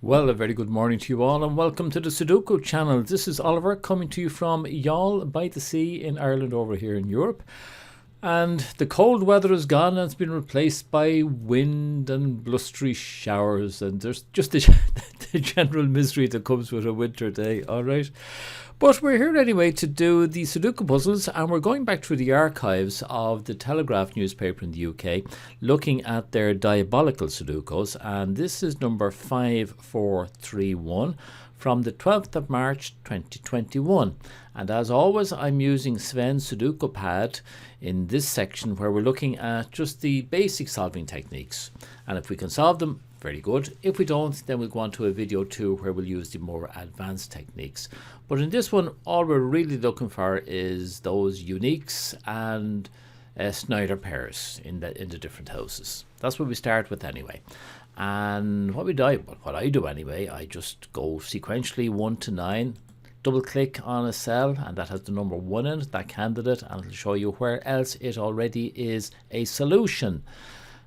Well, a very good morning to you all and welcome to the Sudoku channel. This is Oliver coming to you from Youghal by the Sea in Ireland over here in Europe. And the cold weather is gone and it's been replaced by wind and blustery showers, and there's just the general misery that comes with a winter day, alright? But we're here anyway to do the Sudoku puzzles, and we're going back through the archives of the Telegraph newspaper in the UK, looking at their diabolical Sudokus, and this is number 5431 from the 12th of March 2021. And as always, I'm using Sven's Sudoku pad in this section where we're looking at just the basic solving techniques, and if we can solve them, very good. If we don't, then we'll go on to a video 2 where we'll use the more advanced techniques. But in this one, all we're really looking for is those uniques and Snyder Pairs in the different houses. That's what we start with anyway. And what I do anyway, I just go sequentially 1 to 9, double click on a cell, and that has the number 1 in it, that candidate, and it'll show you where else it already is a solution.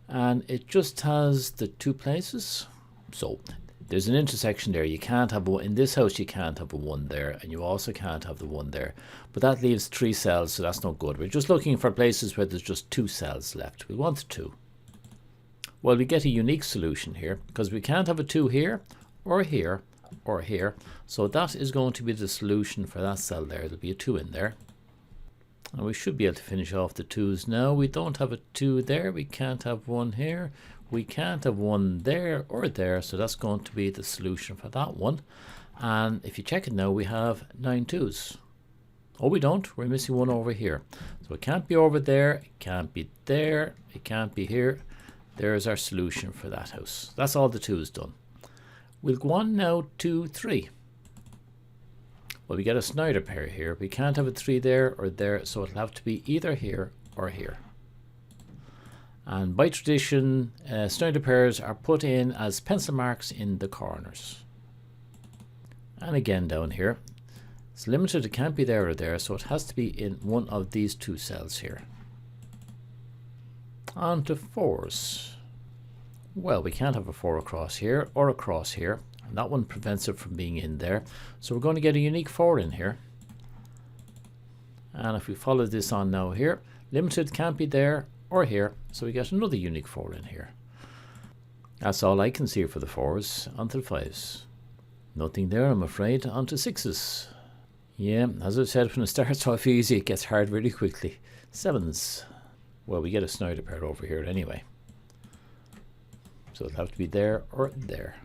And it just has the 2 places. So there's an intersection there. You can't have one in this house, you can't have a 1 there, and you also can't have the 1 there, but that leaves 3 cells, so that's not good. We're just looking for places where there's just 2 cells left. We want 2. Well, we get a unique solution here because we can't have a 2 here or here or here, so that is going to be the solution for that cell there. There'll be a 2 in there. And we should be able to finish off the 2s now. We don't have a 2 there, we can't have 1 here, we can't have 1 there or there, so that's going to be the solution for that one. And if you check it now, we have 9 2s. Oh, we don't, we're missing 1 over here. So it can't be over there, it can't be there, it can't be here. There's our solution for that house. That's all the 2s done. We'll go on now to 3. Well, we get a Snyder pair here. We can't have a 3 there or there, so it'll have to be either here or here. And by tradition, Snyder pairs are put in as pencil marks in the corners. And again down here, it's limited, it can't be there or there, so it has to be in one of these 2 cells here. On to 4s. Well, we can't have a 4 across here or across here. And that one prevents it from being in there, so we're going to get a unique 4 in here. And if we follow this on now here, limited can't be there or here, so we get another unique 4 in here. That's all I can see for the 4s. Onto the 5s. Nothing there, I'm afraid. Onto 6s. Yeah, as I said, when it starts off easy, it gets hard really quickly. 7s. Well, we get a Snyder pair over here anyway, so it'll have to be there or there.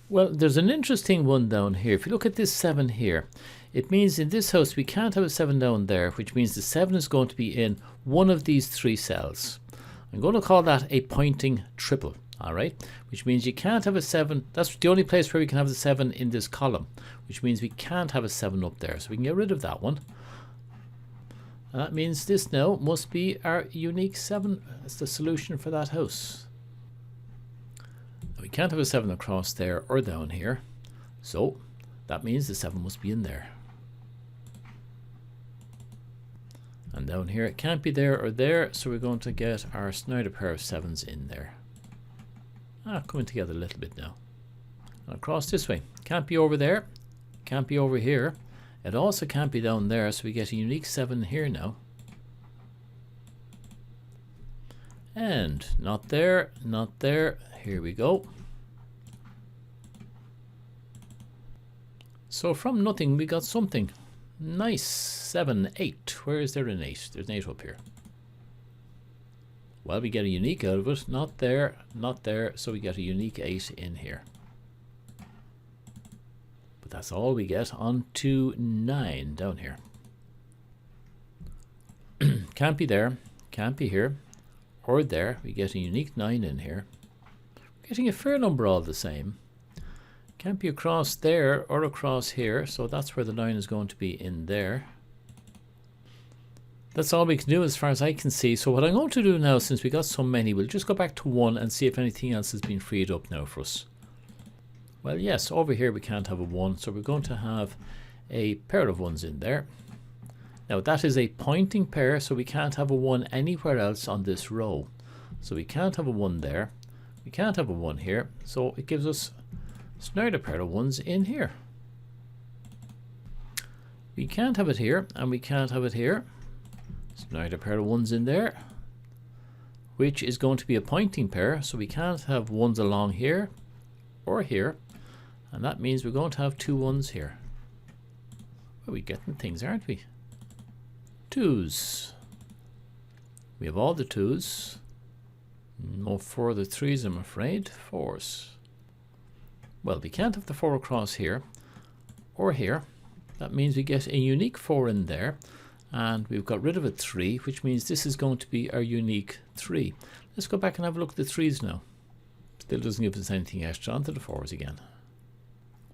Well, there's an interesting one down here. If you look at this 7 here, it means in this house we can't have a 7 down there, which means the 7 is going to be in one of these 3 cells. I'm going to call that a pointing triple, alright? Which means you can't have a 7, that's the only place where we can have the 7 in this column, which means we can't have a 7 up there, so we can get rid of that one. And that means this now must be our unique 7 as the solution for that house. We can't have a 7 across there or down here, so that means the 7 must be in there. And down here it can't be there or there, so we're going to get our Snyder pair of 7s in there. Coming together a little bit now. And across this way, can't be over there, can't be over here, it also can't be down there, so we get a unique 7 here now. And not there, not there. Here we go. So from nothing we got something. Nice. 7, 8. Where is there an 8? There's an 8 up here. Well, we get a unique out of it. Not there, not there. So we get a unique 8 in here. But that's all we get. On to 9 down here. Can't be there, can't be here or there. We get a unique 9 in here. Getting a fair number all the same. Can't be across there or across here, so that's where the 9 is going to be, in there. That's all we can do as far as I can see. So what I'm going to do now, since we got so many, we'll just go back to 1 and see if anything else has been freed up now for us. Well, yes, over here we can't have a 1, so we're going to have a pair of 1s in there. Now that is a pointing pair, so we can't have a 1 anywhere else on this row. So we can't have a 1 there. We can't have a 1 here, so it gives us Snyder pair of 1s in here. We can't have it here, and we can't have it here. Snyder pair of 1s in there, which is going to be a pointing pair, so we can't have 1s along here or here, and that means we're going to have 2 1s here. Well, we're getting things, aren't we? 2s. We have all the 2s. No further 3s, I'm afraid. 4s. Well, we can't have the 4 across here or here. That means we get a unique 4 in there, and we've got rid of a 3, which means this is going to be our unique 3. Let's go back and have a look at the 3s now. Still doesn't give us anything extra. Onto the 4s again.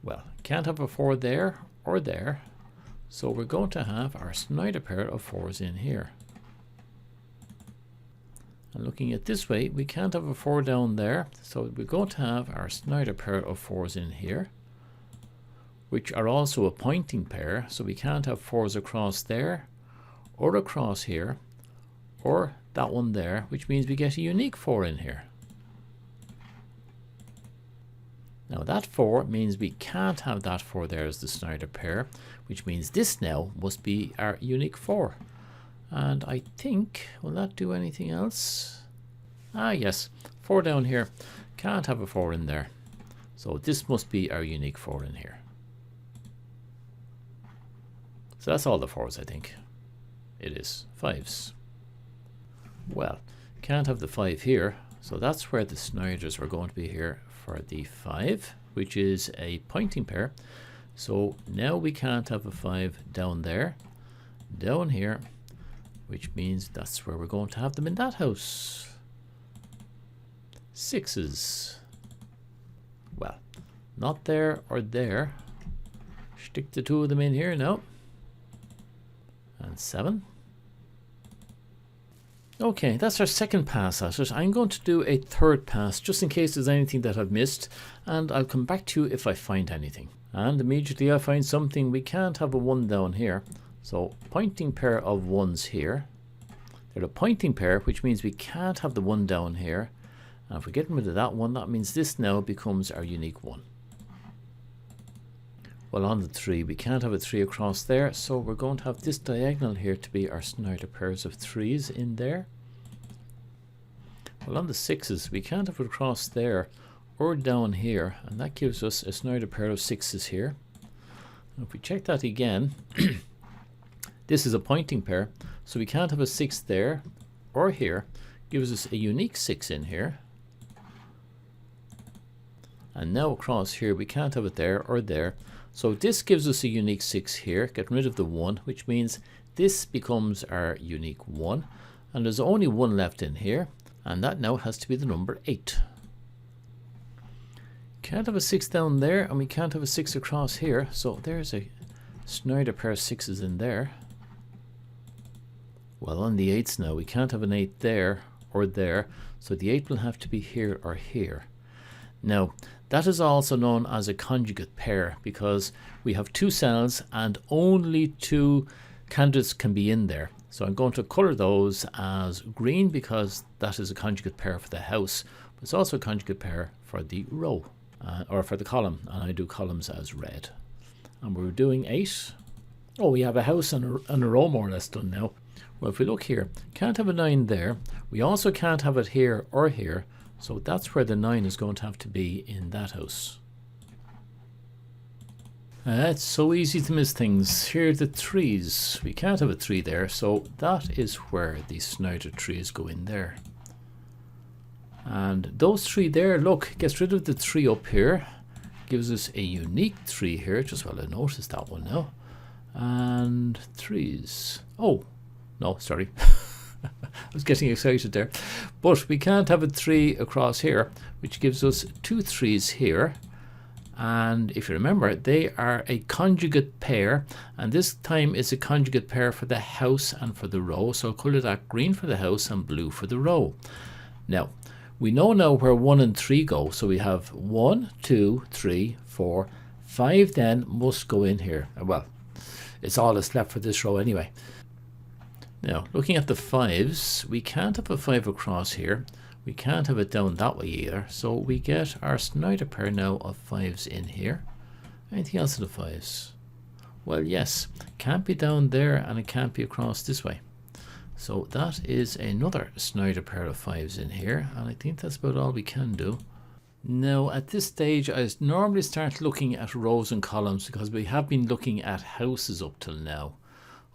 Well, can't have a 4 there or there, so we're going to have our Snyder pair of 4s in here. And looking at this way, we can't have a 4 down there, so we're going to have our Snyder pair of 4s in here, which are also a pointing pair, so we can't have 4s across there or across here or that one there, which means we get a unique 4 in here. Now that 4 means we can't have that 4 there as the Snyder pair, which means this now must be our unique 4. And I think, will that do anything else? Ah yes, 4 down here. Can't have a 4 in there. So this must be our unique 4 in here. So that's all the 4s, I think. It is 5s. Well, can't have the 5 here, so that's where the Snyders are going to be here for the 5, which is a pointing pair. So now we can't have a 5 down there, down here, which means that's where we're going to have them in that house. 6s. Well, not there or there. Stick the 2 of them in here now. And 7. Okay, that's our second pass at it. I'm going to do a third pass just in case there's anything that I've missed, and I'll come back to you if I find anything. And immediately I find something. We can't have a 1 down here, so pointing pair of 1s here. They're a pointing pair, which means we can't have the 1 down here, and if we get rid of that one, that means this now becomes our unique 1. Well, on the 3, we can't have a 3 across there, so we're going to have this diagonal here to be our Snyder pairs of 3s in there. Well, on the 6s, we can't have it across there or down here, and that gives us a Snyder pair of 6s here. And if we check that again, this is a pointing pair, so we can't have a 6 there or here. Gives us a unique 6 in here. And now across here, we can't have it there or there. So this gives us a unique 6 here, get rid of the 1, which means this becomes our unique 1. And there's only 1 left in here, and that now has to be the number 8. Can't have a 6 down there, and we can't have a 6 across here, so there's a Snyder pair of 6s in there. Well, on the 8s now, we can't have an 8 there or there, so the 8 will have to be here or here. Now, that is also known as a conjugate pair because we have 2 cells and only 2 candidates can be in there. So I'm going to color those as green because that is a conjugate pair for the house, but it's also a conjugate pair for the row or for the column, and I do columns as red. And we're doing 8. Oh, we have a house and a row more or less done now. Well, if we look here, can't have a 9 there. We also can't have it here or here. So that's where the 9 is going to have to be in that house. It's so easy to miss things. Here are the 3s. We can't have a 3 there, so that is where the Snyder 3s go in there. And those 3 there, look, gets rid of the 3 up here. Gives us a unique 3 here, just while I noticed that one now. And 3s. Oh, no, sorry. I was getting excited there. But we can't have a 3 across here, which gives us 2 3s here. And if you remember, they are a conjugate pair, and this time it's a conjugate pair for the house and for the row. So I'll colour that green for the house and blue for the row. Now, we know now where 1 and 3 go. So we have 1, 2, 3, 4, 5 then must go in here. Well, it's all that's left for this row anyway. Now, looking at the 5s, we can't have a 5 across here. We can't have it down that way either. So we get our Snyder pair now of 5s in here. Anything else in the 5s? Well, yes, can't be down there and it can't be across this way. So that is another Snyder pair of 5s in here, and I think that's about all we can do. Now at this stage I normally start looking at rows and columns because we have been looking at houses up till now.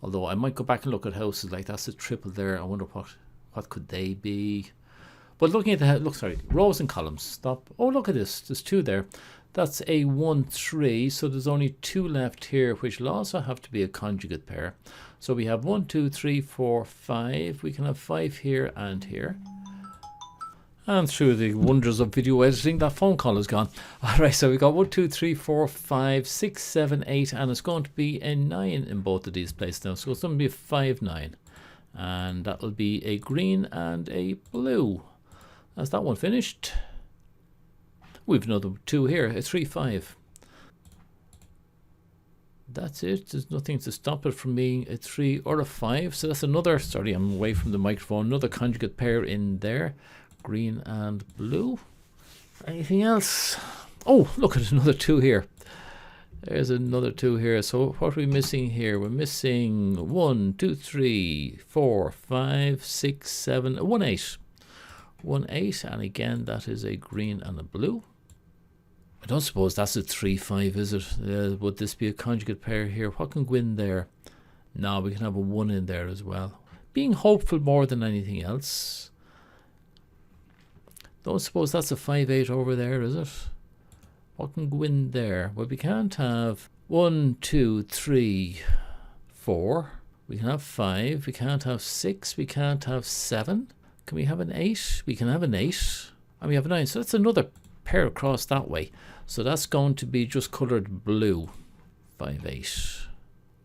Although I might go back and look at houses, like that's a triple there. I wonder what could they be. But looking at the rows and columns. Stop. Oh, look at this. There's 2 there. That's a 1, 3. So there's only 2 left here, which will also have to be a conjugate pair. So we have 1, 2, 3, 4, 5. We can have 5 here and here. And through the wonders of video editing, that phone call is gone. Alright, so we got 1, 2, 3, 4, 5, 6, 7, 8, and it's going to be a 9 in both of these places now. So it's going to be a 5, 9. And that will be a green and a blue. That's that one finished. We've another 2 here, a 3, 5. That's it. There's nothing to stop it from being a 3 or a 5. So that's another, sorry, I'm away from the microphone, another conjugate pair in there. Green and blue. Anything else? Oh, look at another 2 here. There's another 2 here. So what are we missing here? We're missing 1, 2, 3, 4, 5, 6, 7, 1, 8. 1, 8, and again that is a green and a blue. I don't suppose that's a 3, 5, is it? Would this be a conjugate pair here? What can go in there? No, we can have a 1 in there as well. Being hopeful more than anything else. Don't suppose that's a 5, 8 over there, is it? What can go in there? Well, we can't have 1, 2, 3, 4. We can have 5. We can't have 6. We can't have 7. Can we have an 8? We can have an 8. And we have a 9. So that's another pair across that way. So that's going to be just coloured blue. 5, 8.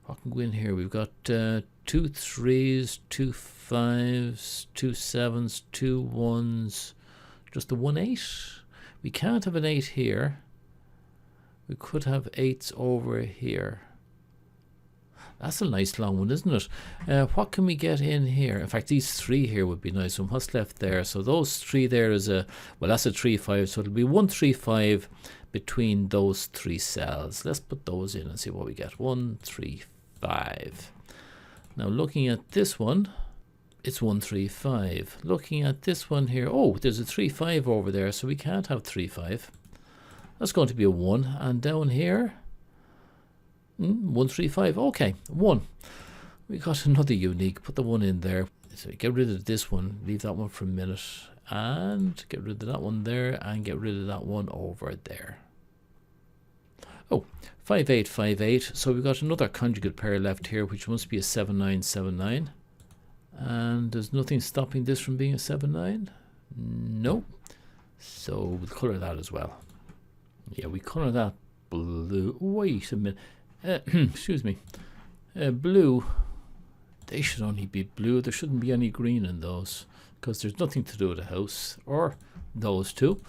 What can go in here? We've got 2 3s, 2 5s, 2 7s, 2 1s. Just a 1, 8. We can't have an 8 here. We could have 8s over here. That's a nice long one, isn't it? What can we get in here? In fact, these 3 here would be nice. And what's left there? So those 3 there is a, well, that's a 3, 5. So it'll be 1, 3, 5 between those 3 cells. Let's put those in and see what we get. 1, 3, 5. Now looking at this one, it's 1, 3, 5. Looking at this one here, oh, there's a 3, 5 over there, so we can't have 3, 5. That's going to be a 1. And down here, 1, 3, 5. Okay, 1. We got another unique. Put the 1 in there. So get rid of this one. Leave that one for a minute. And get rid of that one there. And get rid of that one over there. Oh, 5, 8, 5, 8. So we've got another conjugate pair left here, which must be a 7, 9, 7, 9. And there's nothing stopping this from being a 7, 9. No. So we'll colour that as well. Yeah, we colour that blue. Wait a minute. Excuse me. Blue. They should only be blue. There shouldn't be any green in those because there's nothing to do with the house or those 2.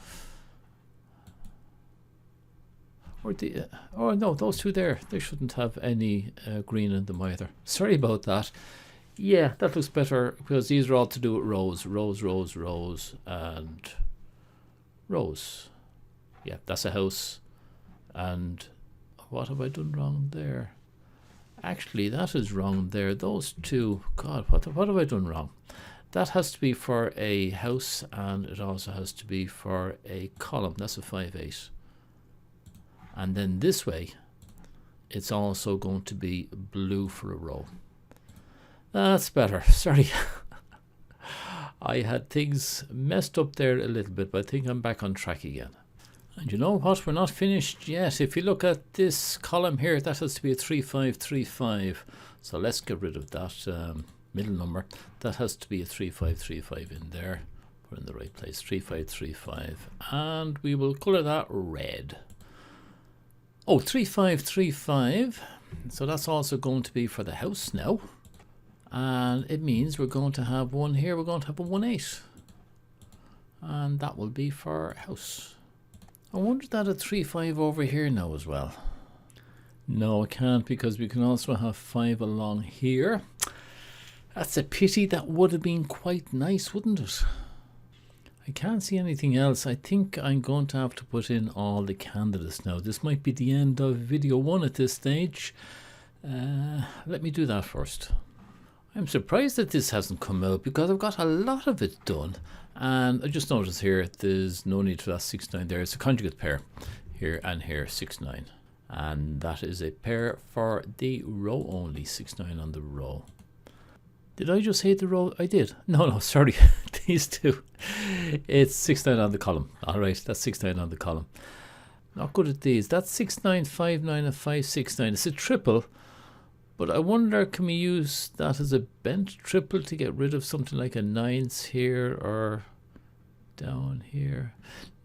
Or the oh no, those 2 there. They shouldn't have any green in them either. Sorry about that. Yeah, that looks better because these are all to do with rows, rows, rows, rows, and rows. Yeah, that's a house. And what have I done wrong there? Actually, that is wrong there. Those 2, God, what have I done wrong? That has to be for a house, and it also has to be for a column. That's a 5, 8. And then this way, it's also going to be blue for a row. That's better. Sorry. I had things messed up there a little bit, but I think I'm back on track again. And you know what? We're not finished yet. If you look at this column here, that has to be a 3, 5, 3, 5. So let's get rid of that middle number. That has to be a 3, 5, 3, 5 in there. We're in the right place. 3, 5, 3, 5. And we will colour that red. Oh, 3, 5, 3, 5. So that's also going to be for the house now. And it means we're going to have one here. We're going to have a 1, 8. And that will be for house. I wonder if that a 3, 5 over here now as well. No, it can't because we can also have 5 along here. That's a pity. That would have been quite nice, wouldn't it? I can't see anything else. I think I'm going to have to put in all the candidates now. This might be the end of video 1 at this stage. Let me do that first. I'm surprised that this hasn't come out because I've got a lot of it done. And I just noticed here there's no need for that 6, 9 there. It's a conjugate pair here and here, 6, 9. And that is a pair for the row only, 6, 9 on the row. Did I just say the row? I did. No, sorry. These two. It's 6, 9 on the column. All right, that's 6, 9 on the column. Not good at these. That's 6, 9, 5, 9, and 5, 6, 9. It's a triple. But I wonder, can we use that as a bent triple to get rid of something like a 9s here or down here?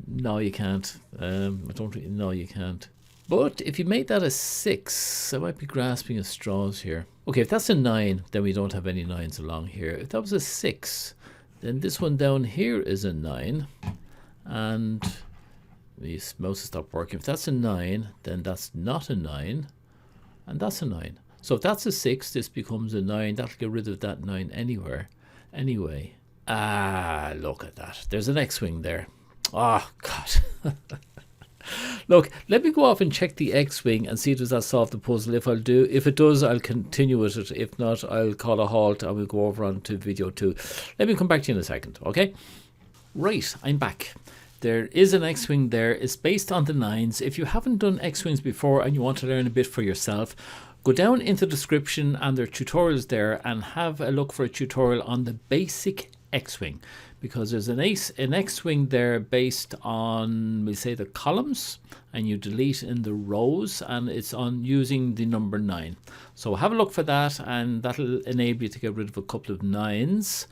No, you can't. I don't really, no, you can't. But if you make that a 6, I might be grasping at straws here. Okay, if that's a 9, then we don't have any 9s along here. If that was a 6, then this one down here is a 9. And the mouse has stopped working. If that's a 9, then that's not a 9. And that's a 9. So if that's a 6, this becomes a 9. That'll get rid of that 9 anywhere. Anyway. Ah, look at that. There's an X-wing there. Oh, God. Look, let me go off and check the X-wing and see does that solve the puzzle. If it does, I'll continue with it. If not, I'll call a halt and we'll go over on to video 2. Let me come back to you in a second, okay? Right, I'm back. There is an X-wing there. It's based on the 9s. If you haven't done X-wings before and you want to learn a bit for yourself, go down into the description and there are tutorials there and have a look for a tutorial on the basic X-wing, because there's an X-wing there based on, we say, the columns, and you delete in the rows, and it's on using the number 9. So have a look for that, and that'll enable you to get rid of a couple of 9s.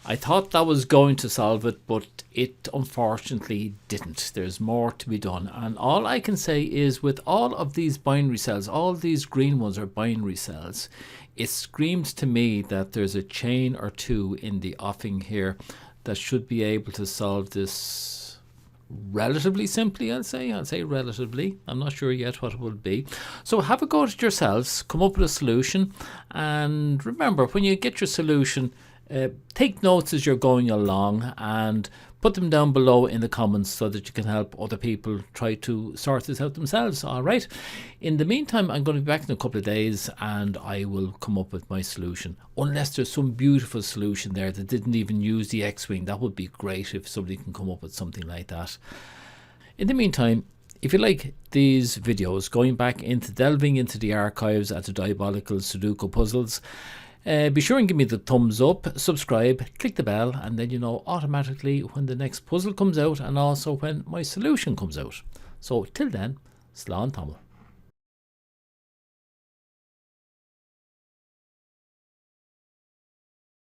I thought that was going to solve it, but it unfortunately didn't. There's more to be done. And all I can say is with all of these binary cells, all these green ones are binary cells, it screams to me that there's a chain or two in the offing here that should be able to solve this relatively simply, I'll say relatively. I'm not sure yet what it will be. So have a go at it yourselves, come up with a solution, and remember, when you get your solution, take notes as you're going along and put them down below in the comments so that you can help other people try to sort this out themselves. All right. In the meantime, I'm going to be back in a couple of days and I will come up with my solution. Unless there's some beautiful solution there that didn't even use the X-wing. That would be great if somebody can come up with something like that. In the meantime, if you like these videos, going back into delving into the archives at the Diabolical Sudoku Puzzles, be sure and give me the thumbs up, subscribe, click the bell, and then you know automatically when the next puzzle comes out and also when my solution comes out. So till then, slán tamil.